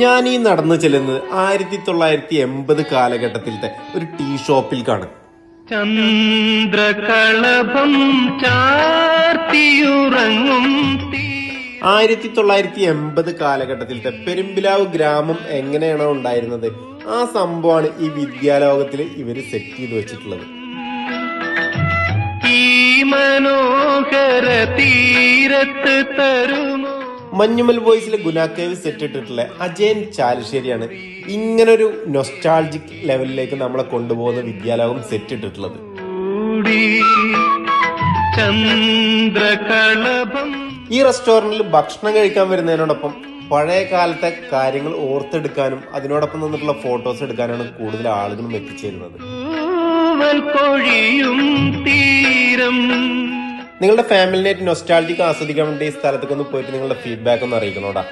ഞാൻ ഈ നടന്നു ചെല്ലുന്നത് 1980 കാലഘട്ടത്തിലത്തെ ഒരു ടീ ഷോപ്പിൽക്കാണ്. ചന്ദ്രകളഭം ചാർത്തിയുറങ്ങും 1980 കാലഘട്ടത്തിലത്തെ പെരുമ്പിലാവ് ഗ്രാമം എങ്ങനെയാണോ ഉണ്ടായിരുന്നത്, ആ സംഭവമാണ് ഈ വിദ്യാലോകത്തിൽ ഇവര് സെറ്റ് ചെയ്ത് വെച്ചിട്ടുള്ളത്. ഈ മനോഹര തീരത്ത് തരുമോ. മഞ്ഞുമൽ ബോയ്സിലെ ഗുനാക്കേവ് സെറ്റ് ഇട്ടിട്ടുള്ള അജയൻ ചാലിശ്ശേരിയാണ് ഇങ്ങനൊരു നൊസ്റ്റാൾജിക് ലെവലിലേക്ക് നമ്മളെ കൊണ്ടുപോകുന്ന വിദ്യാലോകം സെറ്റ് ഇട്ടിട്ടുള്ളത്. ചന്ദ്രകളഭം ഈ റെസ്റ്റോറന്റിൽ ഭക്ഷണം കഴിക്കാൻ വരുന്നതിനോടൊപ്പം പഴയ കാലത്തെ കാര്യങ്ങൾ ഓർത്തെടുക്കാനും അതിനോടൊപ്പം നിന്നിട്ടുള്ള ഫോട്ടോസ് എടുക്കാനാണ് കൂടുതൽ ആളുകളും എത്തിച്ചേരുന്നത്. പൊഴിയും തീരം. നിങ്ങളുടെ ഫാമിലിനായിട്ട് നൊസ്റ്റാൾജിക് ആസ്വദിക്കാൻ വേണ്ടി ഈ സ്ഥലത്തേക്ക് ഒന്ന് പോയിട്ട് നിങ്ങളുടെ ഫീഡ്ബാക്ക് ഒന്ന് അറിയിക്കണോടാ.